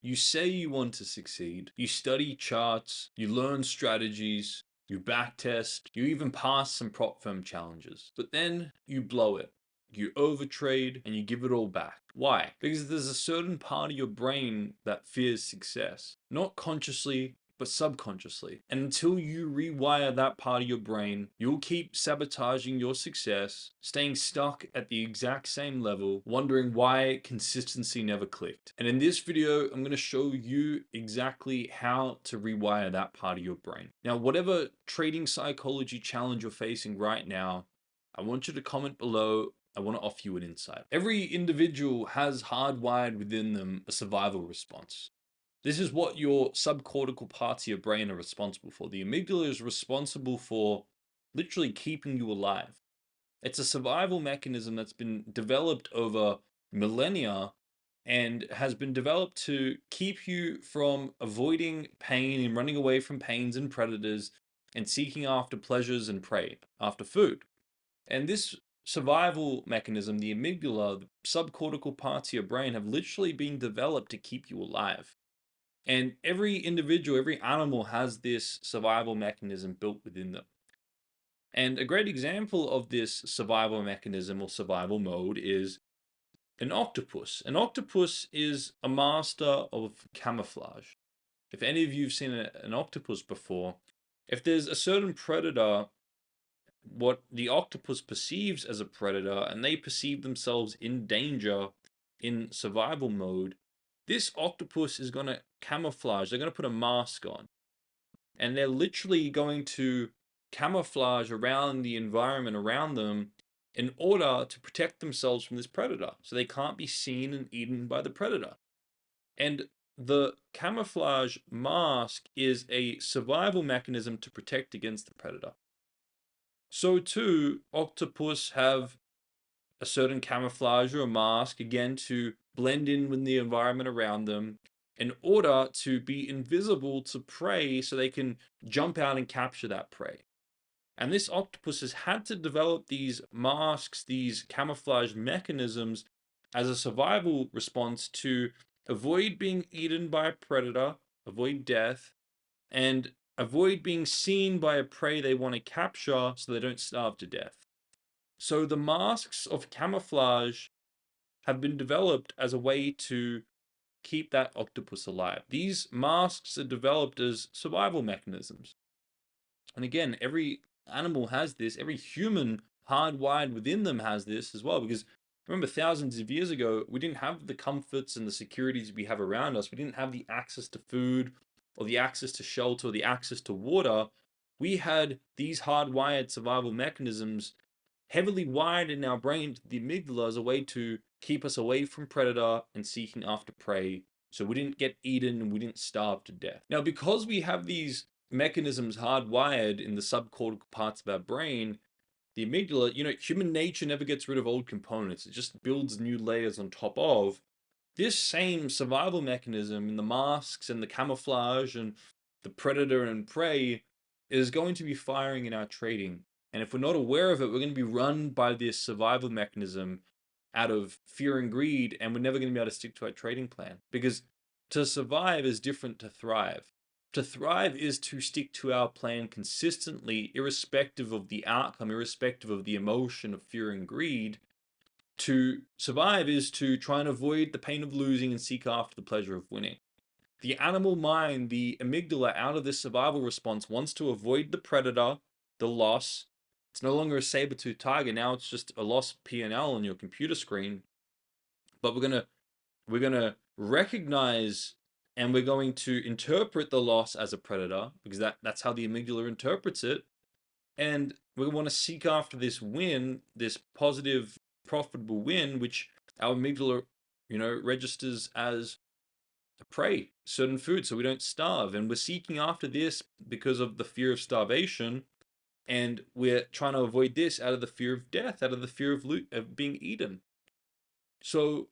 You say you want to succeed, you study charts, you learn strategies, you backtest, you even pass some prop firm challenges. But then you blow it. You overtrade and you give it all back. Why? Because there's a certain part of your brain that fears success. Not consciously, but subconsciously. And until you rewire that part of your brain, you'll keep sabotaging your success, staying stuck at the exact same level, wondering why consistency never clicked. And in this video, I'm going to show you exactly how to rewire that part of your brain. Now, whatever trading psychology challenge you're facing right now, I want you to comment below. I want to offer you an insight. Every individual has hardwired within them a survival response. This is what your subcortical parts of your brain are responsible for. The amygdala is responsible for literally keeping you alive. It's a survival mechanism that's been developed over millennia and has been developed to keep you from avoiding pain and running away from pains and predators and seeking after pleasures and prey, after food. And this survival mechanism, the amygdala, the subcortical parts of your brain, have literally been developed to keep you alive. And every individual, every animal has this survival mechanism built within them. And a great example of this survival mechanism or survival mode is an octopus. An octopus is a master of camouflage. If any of you have seen an octopus before, if there's a certain predator, what the octopus perceives as a predator, and they perceive themselves in danger in survival mode, this octopus is going to camouflage. They're going to put a mask on. And they're literally going to camouflage around the environment around them in order to protect themselves from this predator. So they can't be seen and eaten by the predator. And the camouflage mask is a survival mechanism to protect against the predator. So too, octopus have a certain camouflage or a mask, again, to blend in with the environment around them in order to be invisible to prey so they can jump out and capture that prey. And this octopus has had to develop these masks, these camouflage mechanisms as a survival response to avoid being eaten by a predator, avoid death, and avoid being seen by a prey they want to capture so they don't starve to death. So the masks of camouflage have been developed as a way to keep that octopus alive. These masks are developed as survival mechanisms. And again, every animal has this, every human hardwired within them has this as well. Because remember, thousands of years ago, we didn't have the comforts and the securities we have around us. We didn't have the access to food or the access to shelter or the access to water. We had these hardwired survival mechanisms heavily wired in our brain, the amygdala, as a way to keep us away from predator and seeking after prey, so we didn't get eaten and we didn't starve to death. Now, because we have these mechanisms hardwired in the subcortical parts of our brain, the amygdala, human nature never gets rid of old components. It just builds new layers on top of. This same survival mechanism in the masks and the camouflage and the predator and prey is going to be firing in our trading. And if we're not aware of it, we're going to be run by this survival mechanism out of fear and greed, and we're never going to be able to stick to our trading plan. Because to survive is different to thrive. To thrive is to stick to our plan consistently, irrespective of the outcome, irrespective of the emotion of fear and greed. To survive is to try and avoid the pain of losing and seek after the pleasure of winning. The animal mind, the amygdala, out of this survival response, wants to avoid the predator, the loss. It's no longer a saber-tooth tiger. Now it's just a lost P&L on your computer screen. But we're gonna recognize and we're going to interpret the loss as a predator, because that's how the amygdala interprets it. And we want to seek after this win, this positive, profitable win, which our amygdala, registers as a prey, certain food, so we don't starve. And we're seeking after this because of the fear of starvation. And we're trying to avoid this out of the fear of death, out of the fear of being eaten. So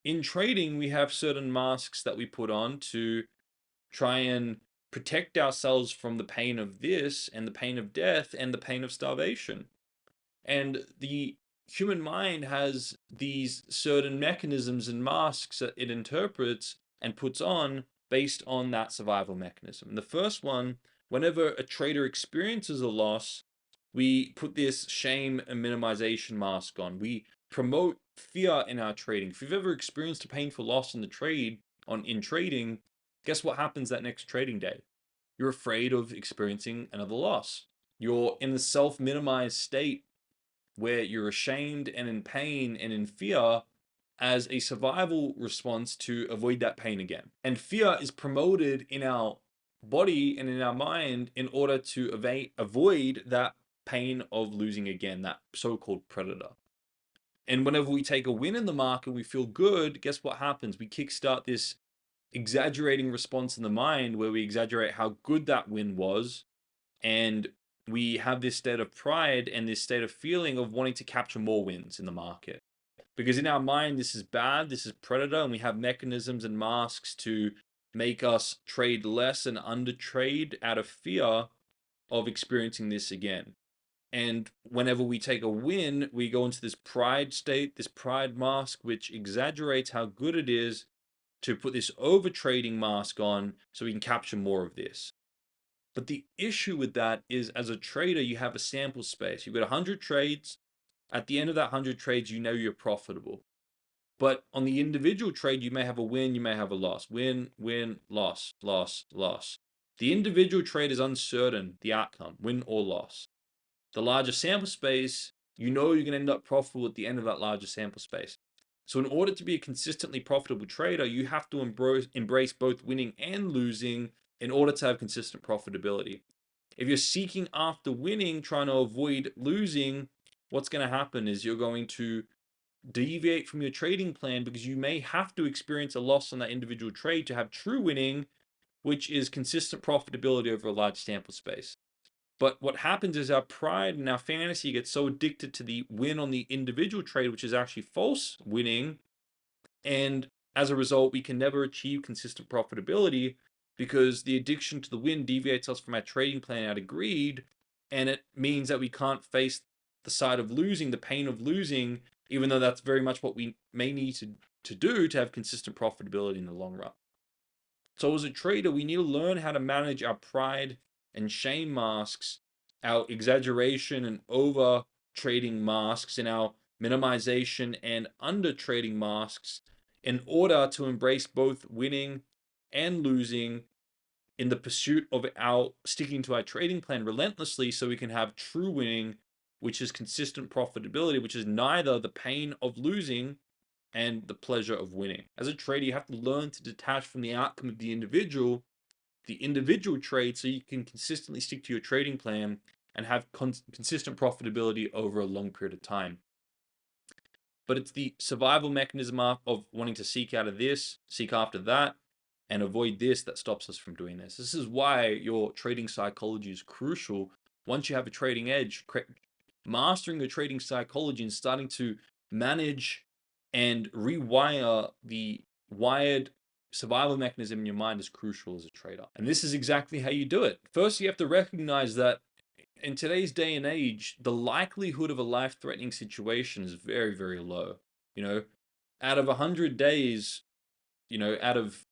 in trading, we have certain masks that we put on to try and protect ourselves from the pain of this and the pain of death and the pain of starvation. And the human mind has these certain mechanisms and masks that it interprets and puts on based on that survival mechanism. And the first one, whenever a trader experiences a loss, we put this shame and minimization mask on. We promote fear in our trading. If you've ever experienced a painful loss in the trade in trading, guess what happens that next trading day? You're afraid of experiencing another loss. You're in the self-minimized state where you're ashamed and in pain and in fear as a survival response to avoid that pain again. And fear is promoted in our body and in our mind in order to avoid that pain of losing again, that so-called predator. And whenever we take a win in the market, we feel good, guess what happens? We kickstart this exaggerating response in the mind where we exaggerate how good that win was, and we have this state of pride and this state of feeling of wanting to capture more wins in the market. Because in our mind, this is bad, this is predator, and we have mechanisms and masks to make us trade less and undertrade out of fear of experiencing this again. And whenever we take a win, we go into this pride state, this pride mask, which exaggerates how good it is to put this over trading mask on so we can capture more of this. But the issue with that is, as a trader, you have a sample space. You've got 100 trades. At the end of that 100 trades, you know you're profitable. But on the individual trade, you may have a win, you may have a loss. Win, win, loss, loss, loss. The individual trade is uncertain, the outcome, win or loss. The larger sample space, you know you're going to end up profitable at the end of that larger sample space. So in order to be a consistently profitable trader, you have to embrace both winning and losing in order to have consistent profitability. If you're seeking after winning, trying to avoid losing, what's going to happen is you're going to deviate from your trading plan because you may have to experience a loss on that individual trade to have true winning, which is consistent profitability over a large sample space. But what happens is our pride and our fantasy gets so addicted to the win on the individual trade, which is actually false winning. And as a result, we can never achieve consistent profitability because the addiction to the win deviates us from our trading plan out of greed. And it means that we can't face the side of losing, the pain of losing, even though that's very much what we may need to do to have consistent profitability in the long run. So as a trader, we need to learn how to manage our pride and shame masks, our exaggeration and over trading masks, and our minimization and under trading masks in order to embrace both winning and losing in the pursuit of our sticking to our trading plan relentlessly so we can have true winning, which is consistent profitability, which is neither the pain of losing and the pleasure of winning. As a trader, you have to learn to detach from the outcome of the individual trade so you can consistently stick to your trading plan and have consistent profitability over a long period of time. But it's the survival mechanism of wanting to seek out of this, seek after that, and avoid this that stops us from doing this. This is why your trading psychology is crucial. Once you have a trading edge, mastering the trading psychology and starting to manage and rewire the wired survival mechanism in your mind is crucial as a trader. And this is exactly how you do it. First, you have to recognize that in today's day and age, the likelihood of a life-threatening situation is very, very low. Out of 100 days, out of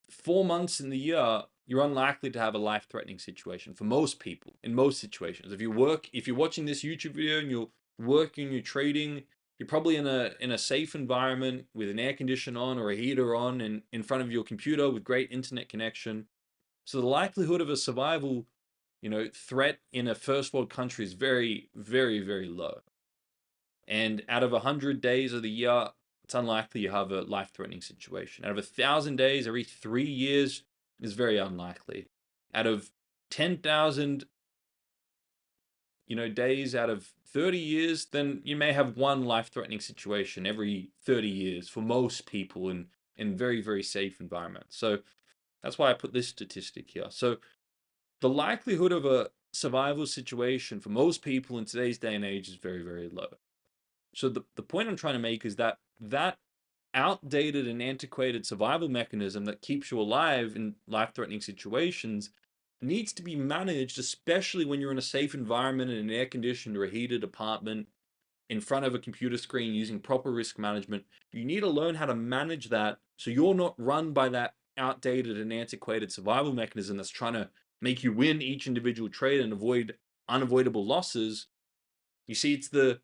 4 months in the year, you're unlikely to have a life-threatening situation for most people in most situations. If you're watching this YouTube video and you're working, you're trading, you're probably in a safe environment with an air conditioner on or a heater on and in front of your computer with great internet connection. So the likelihood of a survival, threat in a first world country is very, very, very low. And out of 100 days of the year, it's unlikely you have a life-threatening situation. Out of 1,000 days, every 3 years is very unlikely. Out of 10,000, days out of 30 years, then you may have one life-threatening situation every 30 years for most people in very, very safe environments. So that's why I put this statistic here. So the likelihood of a survival situation for most people in today's day and age is very, very low. So the point I'm trying to make is that outdated and antiquated survival mechanism that keeps you alive in life-threatening situations needs to be managed, especially when you're in a safe environment in an air-conditioned or a heated apartment in front of a computer screen using proper risk management. You need to learn how to manage that So you're not run by that outdated and antiquated survival mechanism that's trying to make you win each individual trade and avoid unavoidable losses. You see, it's the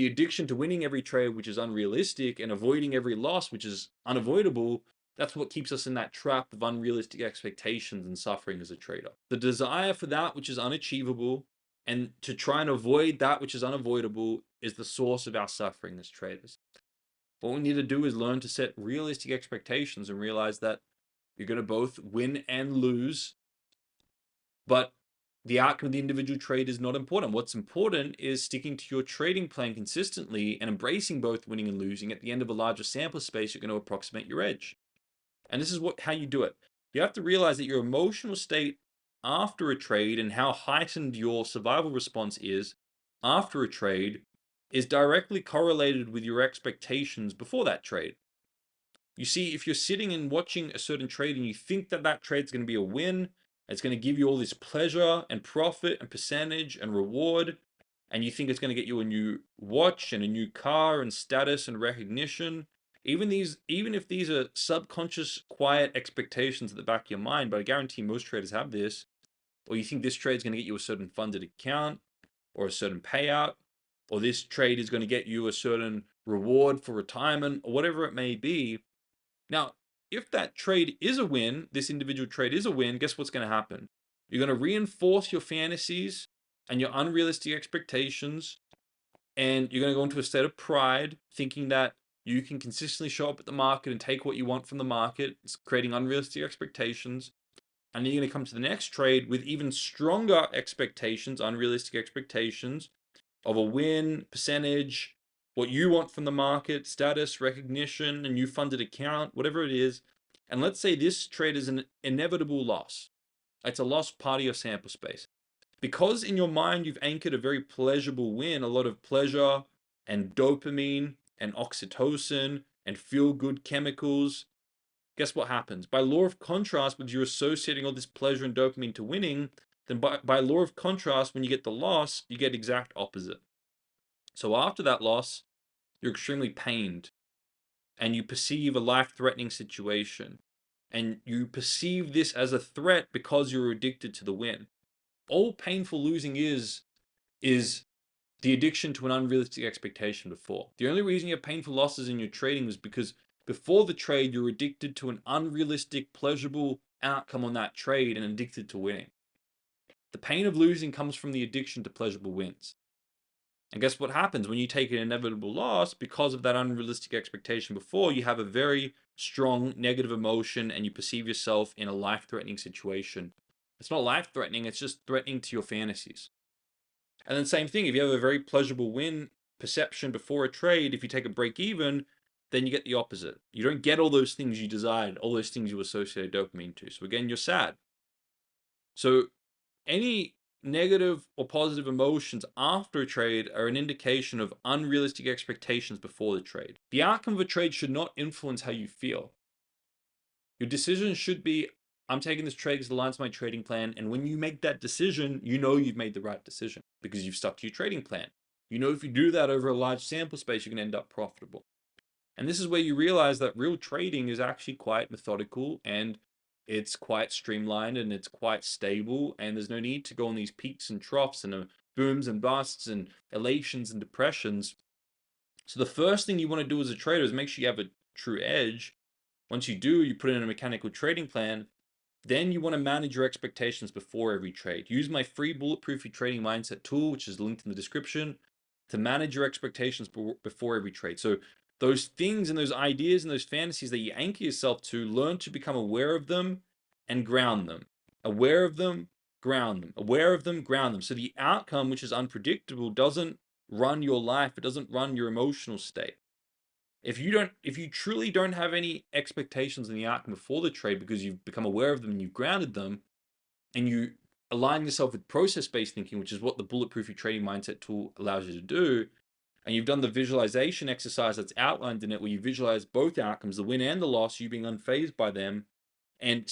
addiction to winning every trade, which is unrealistic, and avoiding every loss, which is unavoidable. That's what keeps us in that trap of unrealistic expectations and suffering as a trader. The desire for that which is unachievable and to try and avoid that which is unavoidable is the source of our suffering as traders. What we need to do is learn to set realistic expectations and realize that you're going to both win and lose, but the outcome of the individual trade is not important. What's important is sticking to your trading plan consistently and embracing both winning and losing. At the end of a larger sample space, you're going to approximate your edge. And this is how you do it. You have to realize that your emotional state after a trade and how heightened your survival response is after a trade is directly correlated with your expectations before that trade. You see, if you're sitting and watching a certain trade and you think that that trade's going to be a win, it's going to give you all this pleasure and profit and percentage and reward, and you think it's going to get you a new watch and a new car and status and recognition, even if these are subconscious, quiet expectations at the back of your mind, but I guarantee most traders have this, or you think this trade is going to get you a certain funded account or a certain payout, or this trade is going to get you a certain reward for retirement, or whatever it may be. Now, if that trade is a win, this individual trade is a win, guess what's going to happen? You're going to reinforce your fantasies and your unrealistic expectations, and you're going to go into a state of pride, thinking that you can consistently show up at the market and take what you want from the market. It's creating unrealistic expectations. And then you're going to come to the next trade with even stronger expectations, unrealistic expectations of a win, percentage, what you want from the market, status, recognition, a new funded account, whatever it is. And let's say this trade is an inevitable loss. It's a lost part of your sample space. Because in your mind you've anchored a very pleasurable win, a lot of pleasure and dopamine and oxytocin and feel-good chemicals, guess what happens? By law of contrast, because you're associating all this pleasure and dopamine to winning, then by law of contrast, when you get the loss, you get exact opposite. So after that loss, you're extremely pained and you perceive a life-threatening situation. And you perceive this as a threat because you're addicted to the win. All painful losing is the addiction to an unrealistic expectation before. The only reason you have painful losses in your trading is because before the trade, you're addicted to an unrealistic, pleasurable outcome on that trade and addicted to winning. The pain of losing comes from the addiction to pleasurable wins. And guess what happens when you take an inevitable loss? Because of that unrealistic expectation before, you have a very strong negative emotion and you perceive yourself in a life-threatening situation. It's not life-threatening, it's just threatening to your fantasies. And then same thing, if you have a very pleasurable win perception before a trade, if you take a break even, then you get the opposite. You don't get all those things you desired, all those things you associate dopamine to. So again, you're sad. So any negative or positive emotions after a trade are an indication of unrealistic expectations before the trade. The outcome of a trade should not influence how you feel. Your decision should be, I'm taking this trade because it aligns to my trading plan. And when you make that decision, you know you've made the right decision because you've stuck to your trading plan. You know if you do that over a large sample space, you're going to end up profitable. And this is where you realize that real trading is actually quite methodical and it's quite streamlined and it's quite stable. And there's no need to go on these peaks and troughs and booms and busts and elations and depressions. So the first thing you want to do as a trader is make sure you have a true edge. Once you do, you put in a mechanical trading plan. Then you want to manage your expectations before every trade. Use my free bulletproof your trading mindset tool, which is linked in the description, to manage your expectations before every trade. So those things and those ideas and those fantasies that you anchor yourself to, learn to become aware of them and ground them. Aware of them, ground them. Aware of them, ground them. So the outcome, which is unpredictable, doesn't run your life. It doesn't run your emotional state. If you truly don't have any expectations in the outcome before the trade because you've become aware of them and you've grounded them, and you align yourself with process-based thinking, which is what the bulletproof your trading mindset tool allows you to do, and you've done the visualization exercise that's outlined in it, where you visualize both outcomes, the win and the loss, you being unfazed by them, and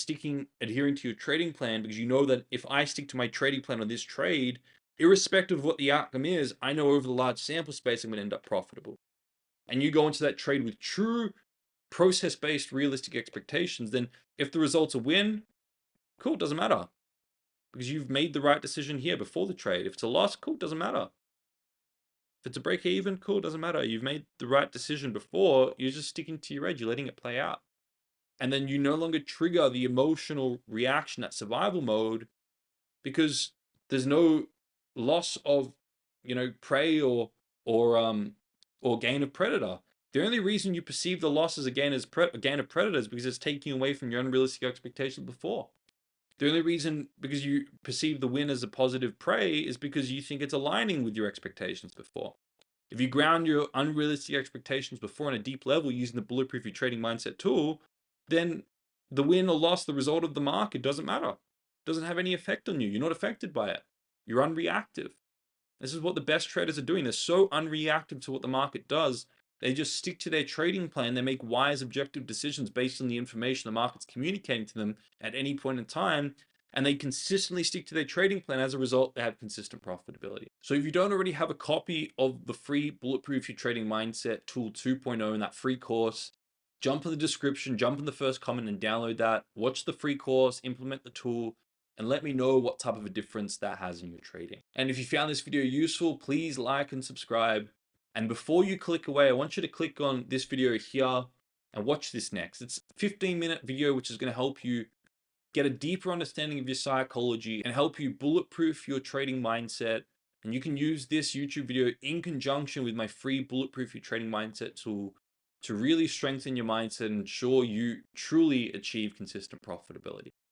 adhering to your trading plan, because you know that if I stick to my trading plan on this trade, irrespective of what the outcome is, I know over the large sample space I'm going to end up profitable. And you go into that trade with true process-based realistic expectations, then if the result's a win, cool, doesn't matter. Because you've made the right decision here before the trade. If it's a loss, cool, doesn't matter. If it's a break even, cool, doesn't matter. You've made the right decision before. You're just sticking to your edge. You're letting it play out. And then you no longer trigger the emotional reaction, that survival mode, because there's no loss of, prey or gain of predator. The only reason you perceive the loss as a gain of predator is because it's taking away from your unrealistic expectations before. The only reason, because you perceive the win as a positive prey, is because you think it's aligning with your expectations before. If you ground your unrealistic expectations before on a deep level using the Bulletproof Your Trading Mindset tool, then the win or loss, the result of the market doesn't matter. It doesn't have any effect on you. You're not affected by it. You're unreactive. This is what the best traders are doing. They're so unreactive to what the market does. They just stick to their trading plan. They make wise, objective decisions based on the information the market's communicating to them at any point in time. And they consistently stick to their trading plan. As a result, they have consistent profitability. So if you don't already have a copy of the free Bulletproof Your Trading Mindset Tool 2.0 in that free course, jump in the description, jump in the first comment and download that. Watch the free course, implement the tool, and let me know what type of a difference that has in your trading. And if you found this video useful, please like and subscribe. And before you click away, I want you to click on this video here and watch this next. It's a 15-minute video, which is going to help you get a deeper understanding of your psychology and help you bulletproof your trading mindset. And you can use this YouTube video in conjunction with my free Bulletproof Your Trading Mindset tool to really strengthen your mindset and ensure you truly achieve consistent profitability.